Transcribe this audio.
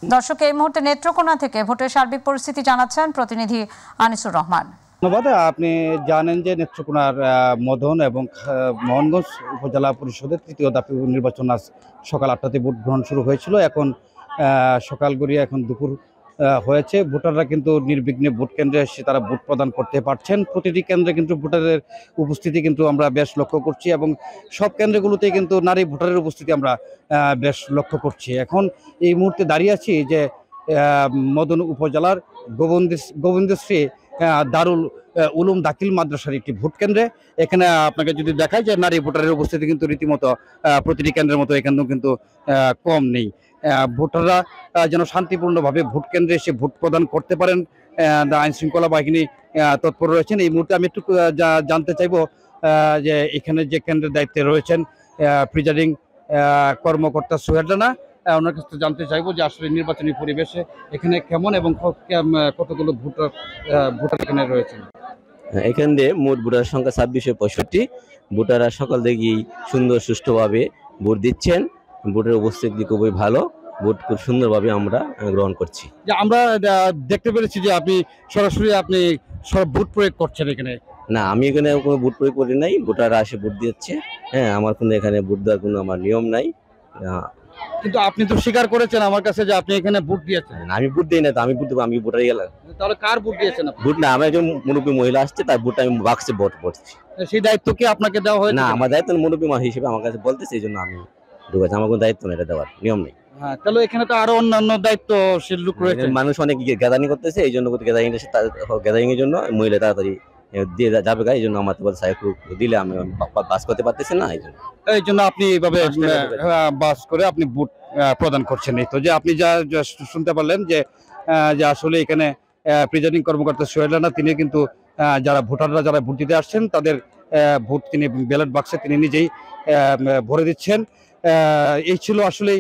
দর্শক, এই মুহূর্তে নেত্রকোনা থেকে ভোটের সার্বিক পরিস্থিতি জানাচ্ছেন প্রতিনিধি আনিসুর রহমান। ধন্যবাদ। আপনি জানেন যে নেত্রকোনার মদন এবং মোহনগঞ্জ উপজেলা পরিষদের তৃতীয় দফা নির্বাচন আজ সকাল 8টাতে ভোট গ্রহণ শুরু হয়েছিল। এখন সকাল গড়িয়ে এখন দুপুর হয়েছে। ভোটাররা কিন্তু নির্বিঘ্নে ভোট কেন্দ্রে এসে তারা ভোট প্রদান করতে পারছেন। প্রতিটি কেন্দ্রে কিন্তু ভোটারের উপস্থিতি কিন্তু আমরা বেশ লক্ষ্য করছি এবং সব কেন্দ্রগুলোতে কিন্তু নারী ভোটারের উপস্থিতি আমরা বেশ লক্ষ্য করছি। এখন এই মুহূর্তে দাঁড়িয়ে আছি যে মদন উপজেলার গোবিন্দশ্রী দারুল উলুম দাখিল মাদ্রাসার একটি ভোট কেন্দ্রে। এখানে আপনাকে যদি দেখায় যে নারী ভোটারের উপস্থিতি কিন্তু রীতিমতো প্রতিটি কেন্দ্রের মতো এখানেও কিন্তু কম নেই। ভোটাররা যেন শান্তিপূর্ণভাবে ভোট কেন্দ্রে এসে ভোট প্রদান করতে পারেন, আইন শৃঙ্খলা বাহিনী তৎপর রয়েছেন। এই মুহূর্তে আমি একটু জানতে চাইবো যে এখানে যে কেন্দ্রের দায়িত্বে রয়েছেন প্রিজাইডিং কর্মকর্তা সোহেল রানা, ওনার কাছে জানতে চাইবো যে আসলে নির্বাচনী পরিবেশে এখানে কেমন এবং কতগুলো ভোটার এখানে রয়েছেন। এখানে মোট ভোটার সংখ্যা 2665। ভোটাররা সকাল থেকেই সুন্দর সুষ্ঠুভাবে ভোট দিচ্ছেন। ভোটের উপস্থিতি খুবই ভালো। ভোট খুব সুন্দরভাবে আমরা গ্রহণ করছি। যে আমরা দেখতে পেরেছি যে আপনি সরাসরি সব ভোট প্রয়োগ করছেন এখানে। না, আমি এখানে কোনো ভোট প্রয়োগ করি নাই। ভোটাররা এসে ভোট দিচ্ছে। হ্যাঁ, আমার কোনো এখানে ভোট দেওয়ার কোনো আমার নিয়ম নাই। কিন্তু আপনি তো স্বীকার করেছেন আমার কাছে যে আপনি এখানে ভোট দিয়েছেন। আমি ভোট দিই না, তো আমি ভোট দেবো? আমি ভোটার গেলাম। তাহলে কার ভোট দিয়েছেন আপনি? ভোট না, আমার একজন মুরব্বী মহিলা আসছে, তার ভোটটা আমি বাক্সে ভোট করছি। সেই দায়িত্ব কি আপনাকে দেওয়া হয়েছে? না, আমার দায়িত্ব মুরব্বী হিসেবে আমার কাছে বলতেছে, এই জন্য আমি ঢুকেছি। আমার কোনো দায়িত্ব নেই, এটা দেওয়ার নিয়ম নেই। হ্যাঁ, তাহলে এখানে তো আরো অন্যান্য দায়িত্বশীল লোক রয়েছে। মানুষ অনেক গ্যাদারিং করতেছে, এই জন্য গ্যাদারিং এর জন্য মহিলা তাড়াতাড়ি দিয়ে যাবে, এই জন্য আমার দিলে আমি বাস করতে পারতেছি না, এই জন্য আপনি এইভাবে বাস করে আপনি ভোট প্রদান করছেন। এই তো যে আপনি যা শুনতে পারলেন যে আসলে এখানে প্রিজাইডিং কর্মকর্তা সোহেল রানা তিনি কিন্তু যারা ভোটাররা যারা ভোট দিতে আসছেন তাদের ভোট তিনি ব্যালট বাক্সে তিনি নিজেই ভরে দিচ্ছেন। এই ছিল আসলে